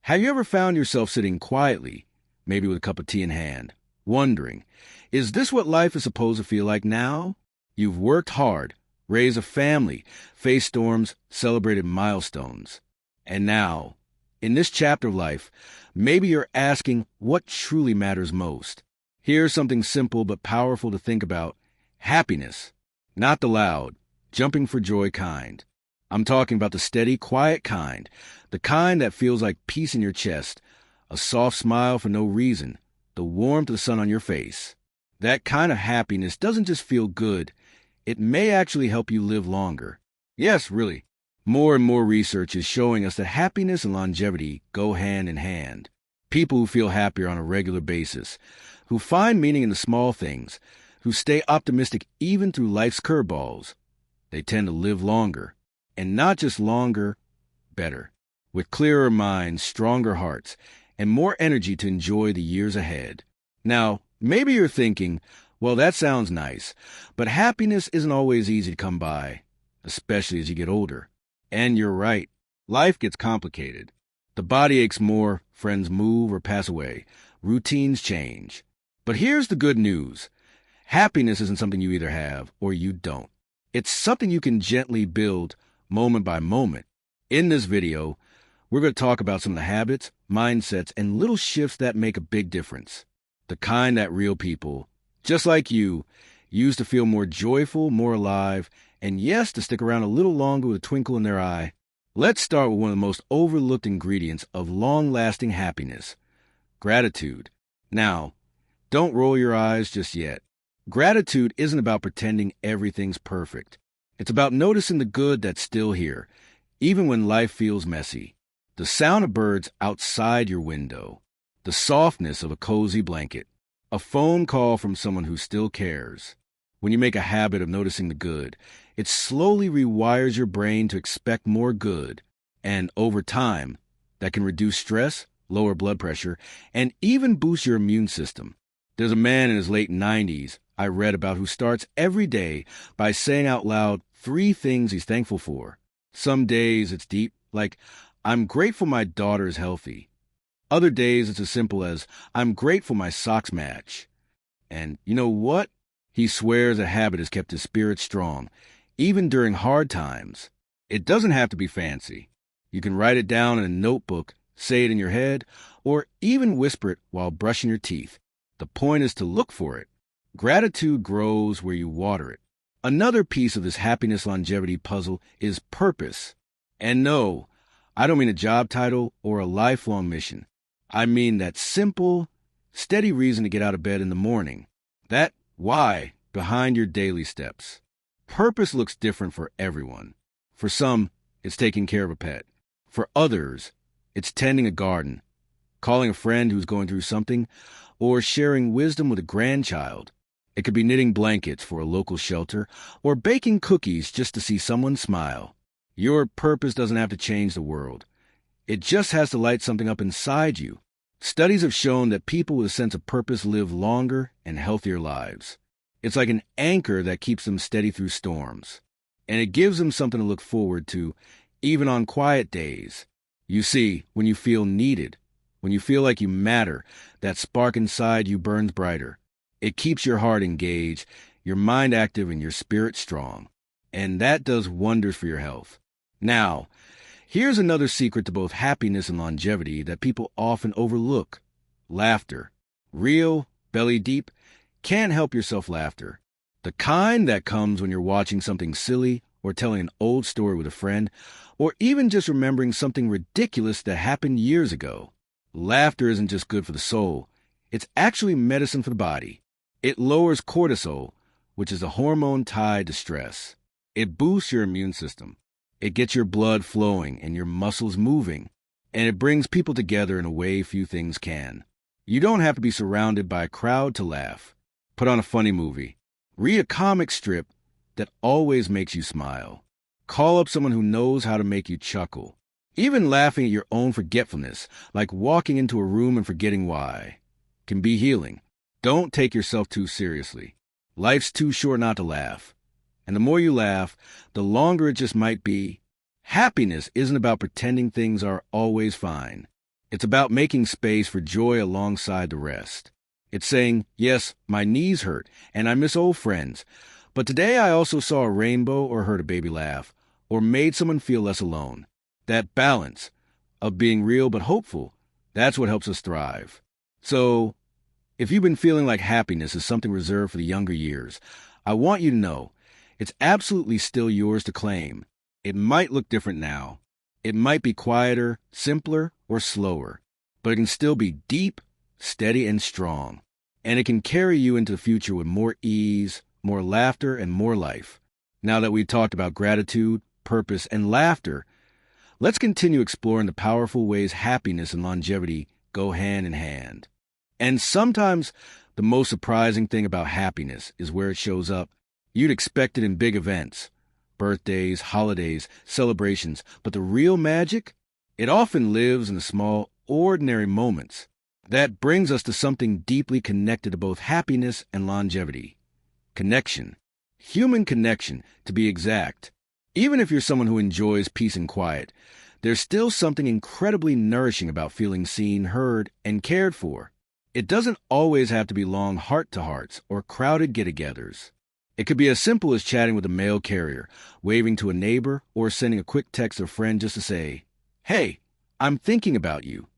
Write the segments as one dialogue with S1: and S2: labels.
S1: Have you ever found yourself sitting quietly, maybe with a cup of tea in hand, wondering, is this what life is supposed to feel like now? You've worked hard, raised a family, faced storms, celebrated milestones. And now, in this chapter of life, maybe you're asking what truly matters most. Here's something simple but powerful to think about. Happiness, not the loud, jumping for joy kind. I'm talking about the steady, quiet kind, the kind that feels like peace in your chest, a soft smile for no reason, the warmth of the sun on your face. That kind of happiness doesn't just feel good, it may actually help you live longer. Yes, really. More and more research is showing us that happiness and longevity go hand in hand. People who feel happier on a regular basis, who find meaning in the small things, who stay optimistic even through life's curveballs, they tend to live longer. And not just longer, better. With clearer minds, stronger hearts, and more energy to enjoy the years ahead. Now, maybe you're thinking, well, that sounds nice, but happiness isn't always easy to come by, especially as you get older. And you're right. Life gets complicated. The body aches more, friends move or pass away, routines change. But here's the good news. Happiness isn't something you either have or you don't. It's something you can gently build moment by moment. In this video, we're going to talk about some of the habits, mindsets, and little shifts that make a big difference. The kind that real people, just like you, use to feel more joyful, more alive, and yes, to stick around a little longer with a twinkle in their eye. Let's start with one of the most overlooked ingredients of long-lasting happiness, gratitude. Now, don't roll your eyes just yet. Gratitude isn't about pretending everything's perfect. It's about noticing the good that's still here, even when life feels messy. The sound of birds outside your window, the softness of a cozy blanket, a phone call from someone who still cares. When you make a habit of noticing the good, it slowly rewires your brain to expect more good. And over time, that can reduce stress, lower blood pressure, and even boost your immune system. There's a man in his late 90s I read about who starts every day by saying out loud 3 things he's thankful for. Some days it's deep, like, I'm grateful my daughter is healthy. Other days it's as simple as, I'm grateful my socks match. And you know what? He swears a habit has kept his spirit strong, even during hard times. It doesn't have to be fancy. You can write it down in a notebook, say it in your head, or even whisper it while brushing your teeth. The point is to look for it. Gratitude grows where you water it. Another piece of this happiness longevity puzzle is purpose. And no, I don't mean a job title or a lifelong mission. I mean that simple, steady reason to get out of bed in the morning. That why behind your daily steps. Purpose looks different for everyone. For some, it's taking care of a pet. For others, it's tending a garden, calling a friend who's going through something, or sharing wisdom with a grandchild. It could be knitting blankets for a local shelter or baking cookies just to see someone smile. Your purpose doesn't have to change the world. It just has to light something up inside you. Studies have shown that people with a sense of purpose live longer and healthier lives. It's like an anchor that keeps them steady through storms. And it gives them something to look forward to, even on quiet days. You see, when you feel needed, when you feel like you matter, that spark inside you burns brighter. It keeps your heart engaged, your mind active, and your spirit strong. And that does wonders for your health. Now, here's another secret to both happiness and longevity that people often overlook. Laughter. Real, belly deep, can't help yourself laughter. The kind that comes when you're watching something silly or telling an old story with a friend, or even just remembering something ridiculous that happened years ago. Laughter isn't just good for the soul. It's actually medicine for the body. It lowers cortisol, which is a hormone tied to stress. It boosts your immune system. It gets your blood flowing and your muscles moving. And it brings people together in a way few things can. You don't have to be surrounded by a crowd to laugh. Put on a funny movie. Read a comic strip that always makes you smile. Call up someone who knows how to make you chuckle. Even laughing at your own forgetfulness, like walking into a room and forgetting why, can be healing. Don't take yourself too seriously. Life's too short not to laugh. And the more you laugh, the longer it just might be. Happiness isn't about pretending things are always fine. It's about making space for joy alongside the rest. It's saying, yes, my knees hurt, and I miss old friends, but today I also saw a rainbow or heard a baby laugh, or made someone feel less alone. That balance of being real but hopeful, that's what helps us thrive. So, if you've been feeling like happiness is something reserved for the younger years, I want you to know it's absolutely still yours to claim. It might look different now. It might be quieter, simpler, or slower, but it can still be deep, steady, and strong. And it can carry you into the future with more ease, more laughter, and more life. Now that we've talked about gratitude, purpose, and laughter, let's continue exploring the powerful ways happiness and longevity go hand in hand. And sometimes the most surprising thing about happiness is where it shows up. You'd expect it in big events, birthdays, holidays, celebrations, but the real magic? It often lives in the small, ordinary moments. That brings us to something deeply connected to both happiness and longevity. Connection. Human connection, to be exact. Even if you're someone who enjoys peace and quiet, there's still something incredibly nourishing about feeling seen, heard, and cared for. It doesn't always have to be long heart-to-hearts or crowded get-togethers. It could be as simple as chatting with a mail carrier, waving to a neighbor, or sending a quick text to a friend just to say, "Hey, I'm thinking about you."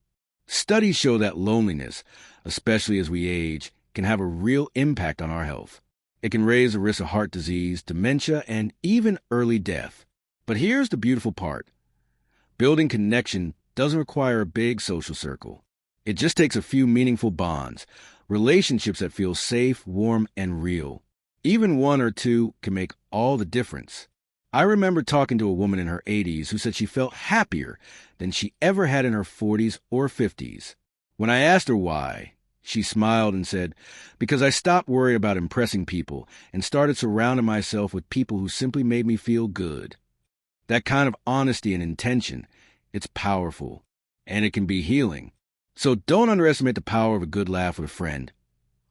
S1: Studies show that loneliness, especially as we age, can have a real impact on our health. It can raise the risk of heart disease, dementia, and even early death. But here's the beautiful part. Building connection doesn't require a big social circle. It just takes a few meaningful bonds, relationships that feel safe, warm, and real. Even one or two can make all the difference. I remember talking to a woman in her 80s who said she felt happier than she ever had in her 40s or 50s. When I asked her why, she smiled and said, "Because I stopped worrying about impressing people and started surrounding myself with people who simply made me feel good." That kind of honesty and intention, it's powerful, and it can be healing. So don't underestimate the power of a good laugh with a friend,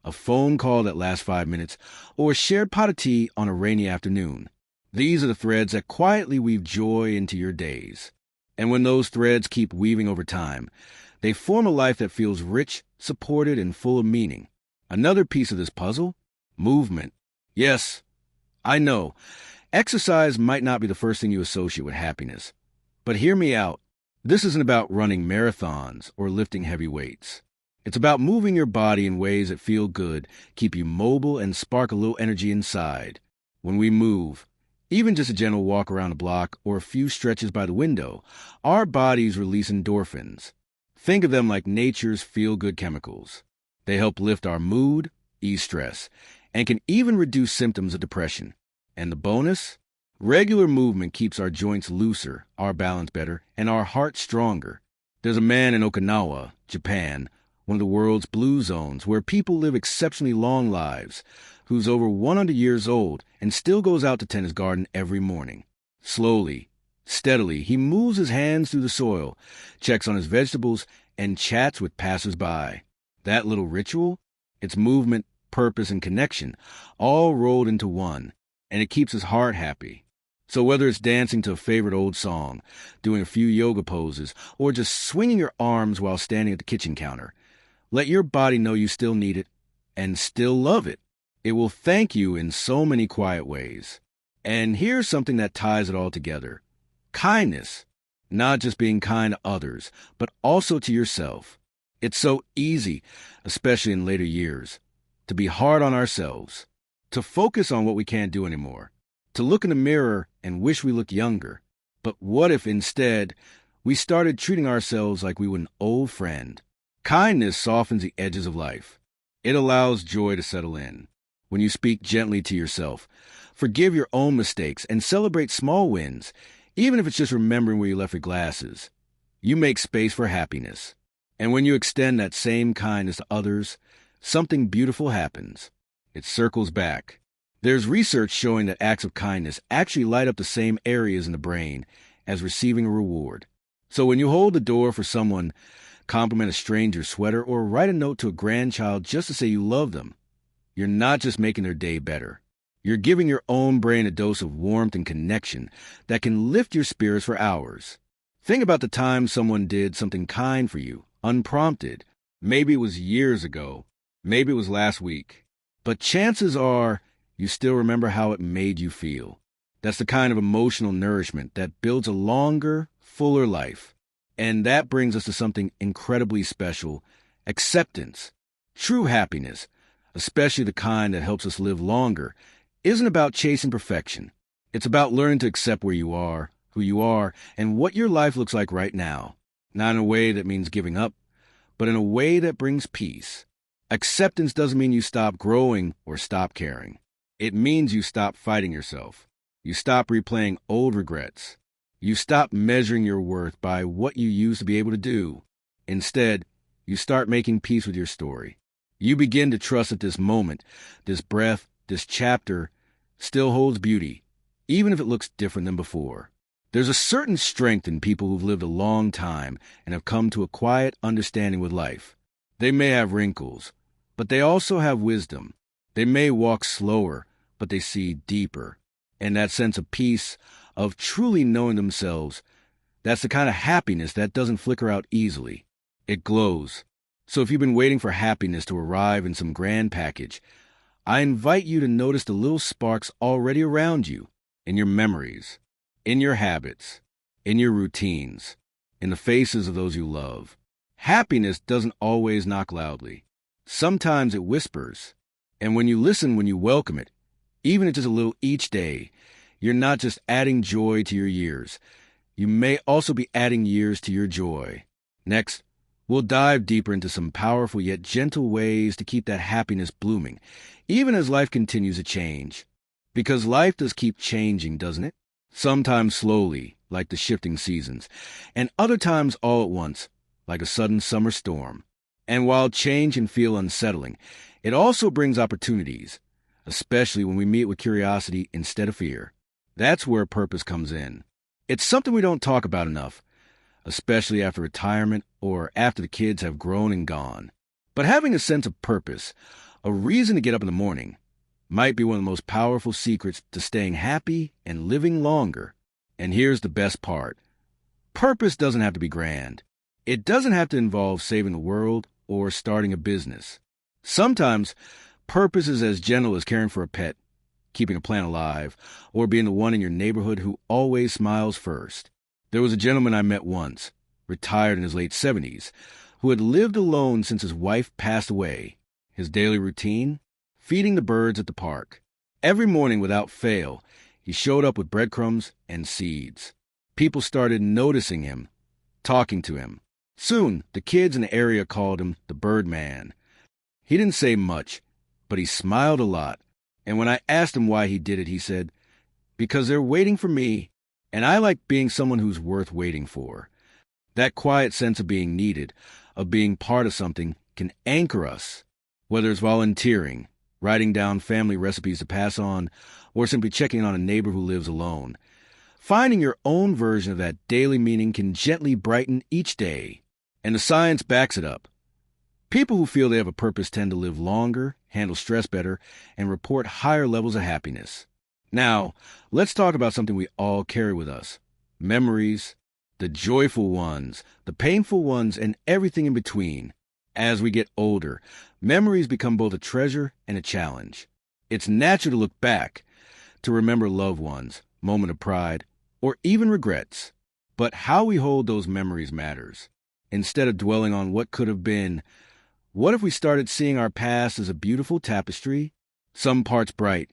S1: a phone call that lasts 5 minutes, or a shared pot of tea on a rainy afternoon. These are the threads that quietly weave joy into your days. And when those threads keep weaving over time, they form a life that feels rich, supported, and full of meaning. Another piece of this puzzle? Movement. Yes, I know. Exercise might not be the first thing you associate with happiness. But hear me out. This isn't about running marathons or lifting heavy weights. It's about moving your body in ways that feel good, keep you mobile, and spark a little energy inside. When we move, even just a gentle walk around the block or a few stretches by the window, our bodies release endorphins. Think of them like nature's feel-good chemicals. They help lift our mood, ease stress, and can even reduce symptoms of depression. And the bonus? Regular movement keeps our joints looser, our balance better, and our heart stronger. There's a man in Okinawa, Japan, one of the world's blue zones, where people live exceptionally long lives, who's over 100 years old and still goes out to tend his garden every morning. Slowly, steadily, he moves his hands through the soil, checks on his vegetables, and chats with passers-by. That little ritual? It's movement, purpose, and connection, all rolled into one, and it keeps his heart happy. So whether it's dancing to a favorite old song, doing a few yoga poses, or just swinging your arms while standing at the kitchen counter, let your body know you still need it and still love it. It will thank you in so many quiet ways. And here's something that ties it all together. Kindness. Not just being kind to others, but also to yourself. It's so easy, especially in later years, to be hard on ourselves, to focus on what we can't do anymore, to look in the mirror and wish we looked younger. But what if instead we started treating ourselves like we were an old friend? Kindness softens the edges of life. It allows joy to settle in. When you speak gently to yourself, forgive your own mistakes, and celebrate small wins, even if it's just remembering where you left your glasses, you make space for happiness. And when you extend that same kindness to others, something beautiful happens. It circles back. There's research showing that acts of kindness actually light up the same areas in the brain as receiving a reward. So when you hold the door for someone, compliment a stranger's sweater, or write a note to a grandchild just to say you love them, you're not just making their day better. You're giving your own brain a dose of warmth and connection that can lift your spirits for hours. Think about the time someone did something kind for you, unprompted. Maybe it was years ago. Maybe it was last week. But chances are you still remember how it made you feel. That's the kind of emotional nourishment that builds a longer, fuller life. And that brings us to something incredibly special: acceptance. True happiness, especially the kind that helps us live longer, isn't about chasing perfection. It's about learning to accept where you are, who you are, and what your life looks like right now. Not in a way that means giving up, but in a way that brings peace. Acceptance doesn't mean you stop growing or stop caring. It means you stop fighting yourself. You stop replaying old regrets. You stop measuring your worth by what you used to be able to do. Instead, you start making peace with your story. You begin to trust that this moment, this breath, this chapter still holds beauty, even if it looks different than before. There's a certain strength in people who've lived a long time and have come to a quiet understanding with life. They may have wrinkles, but they also have wisdom. They may walk slower, but they see deeper. And that sense of peace, of truly knowing themselves, that's the kind of happiness that doesn't flicker out easily. It glows. So if you've been waiting for happiness to arrive in some grand package, I invite you to notice the little sparks already around you, in your memories, in your habits, in your routines, in the faces of those you love. Happiness doesn't always knock loudly. Sometimes it whispers. And when you listen, when you welcome it, even if just a little each day, you're not just adding joy to your years. You may also be adding years to your joy. Next, we'll dive deeper into some powerful yet gentle ways to keep that happiness blooming, even as life continues to change. Because life does keep changing, doesn't it? Sometimes slowly, like the shifting seasons, and other times all at once, like a sudden summer storm. And while change can feel unsettling, it also brings opportunities, especially when we meet with curiosity instead of fear. That's where purpose comes in. It's something we don't talk about enough, especially after retirement or after the kids have grown and gone. But having a sense of purpose, a reason to get up in the morning, might be one of the most powerful secrets to staying happy and living longer. And here's the best part. Purpose doesn't have to be grand. It doesn't have to involve saving the world or starting a business. Sometimes, purpose is as gentle as caring for a pet, keeping a plant alive, or being the one in your neighborhood who always smiles first. There was a gentleman I met once, retired in his late 70s, who had lived alone since his wife passed away. His daily routine? Feeding the birds at the park. Every morning without fail, he showed up with breadcrumbs and seeds. People started noticing him, talking to him. Soon, the kids in the area called him the Bird Man. He didn't say much, but he smiled a lot. And when I asked him why he did it, he said, "Because they're waiting for me, and I like being someone who's worth waiting for." That quiet sense of being needed, of being part of something, can anchor us. Whether it's volunteering, writing down family recipes to pass on, or simply checking on a neighbor who lives alone. Finding your own version of that daily meaning can gently brighten each day. And the science backs it up. People who feel they have a purpose tend to live longer, handle stress better, and report higher levels of happiness. Now, let's talk about something we all carry with us. Memories, the joyful ones, the painful ones, and everything in between. As we get older, memories become both a treasure and a challenge. It's natural to look back, to remember loved ones, moment of pride, or even regrets. But how we hold those memories matters. Instead of dwelling on what could have been, what if we started seeing our past as a beautiful tapestry? Some parts bright,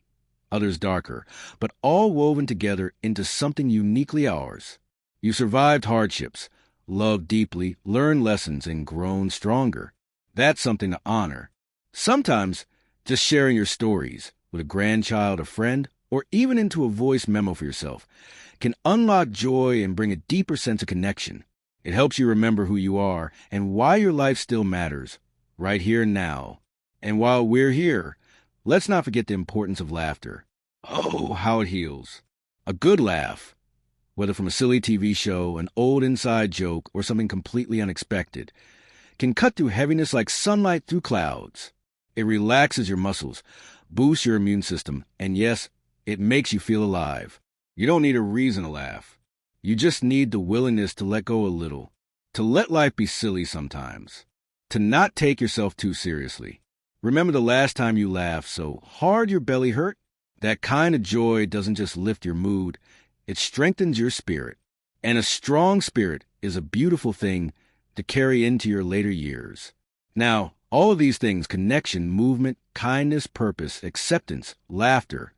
S1: others darker, but all woven together into something uniquely ours. You survived hardships, loved deeply, learned lessons, and grown stronger. That's something to honor. Sometimes, just sharing your stories with a grandchild, a friend, or even into a voice memo for yourself can unlock joy and bring a deeper sense of connection. It helps you remember who you are and why your life still matters, right here and now. And while we're here, let's not forget the importance of laughter. Oh, how it heals. A good laugh, whether from a silly TV show, an old inside joke, or something completely unexpected, can cut through heaviness like sunlight through clouds. It relaxes your muscles, boosts your immune system, and yes, it makes you feel alive. You don't need a reason to laugh. You just need the willingness to let go a little. to let life be silly sometimes, to not take yourself too seriously. Remember the last time you laughed so hard your belly hurt? That kind of joy doesn't just lift your mood, it strengthens your spirit. And a strong spirit is a beautiful thing to carry into your later years. Now, all of these things, connection, movement, kindness, purpose, acceptance, laughter,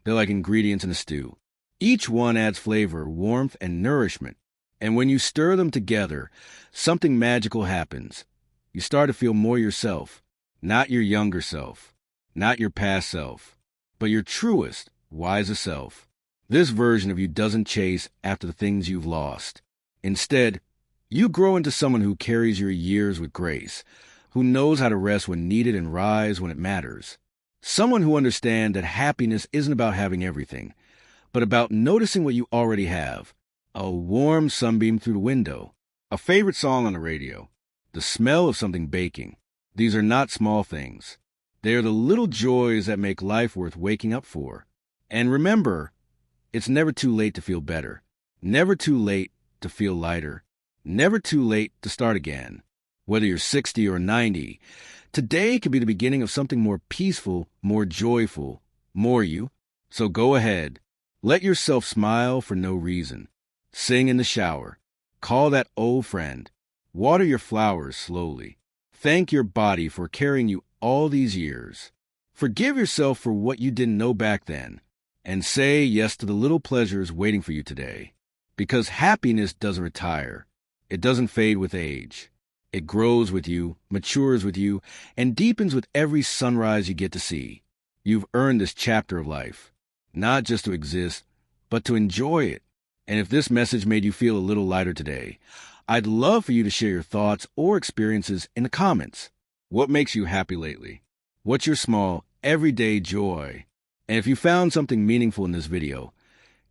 S1: they're like ingredients in a stew. Each one adds flavor, warmth, and nourishment. And when you stir them together, something magical happens. You start to feel more yourself, not your younger self, not your past self, but your truest, wisest self. This version of you doesn't chase after the things you've lost. Instead, you grow into someone who carries your years with grace, who knows how to rest when needed and rise when it matters. Someone who understands that happiness isn't about having everything, but about noticing what you already have. A warm sunbeam through the window, a favorite song on the radio, the smell of something baking. These are not small things. They are the little joys that make life worth waking up for. And remember, it's never too late to feel better, never too late to feel lighter, never too late to start again. Whether you're 60 or 90, today could be the beginning of something more peaceful, more joyful, more you. So go ahead. Let yourself smile for no reason. Sing in the shower. Call that old friend. Water your flowers slowly. Thank your body for carrying you all these years. Forgive yourself for what you didn't know back then. And say yes to the little pleasures waiting for you today. Because happiness doesn't retire. It doesn't fade with age. It grows with you, matures with you, and deepens with every sunrise you get to see. You've earned this chapter of life, not just to exist, but to enjoy it. And if this message made you feel a little lighter today, I'd love for you to share your thoughts or experiences in the comments. What makes you happy lately? What's your small, everyday joy? And if you found something meaningful in this video,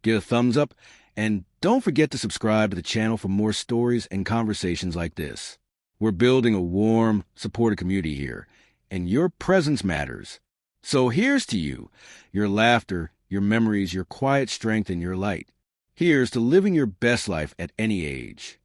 S1: give a thumbs up and don't forget to subscribe to the channel for more stories and conversations like this. We're building a warm, supportive community here, and your presence matters. So here's to you, your laughter, your memories, your quiet strength, and your light. Here's to living your best life at any age.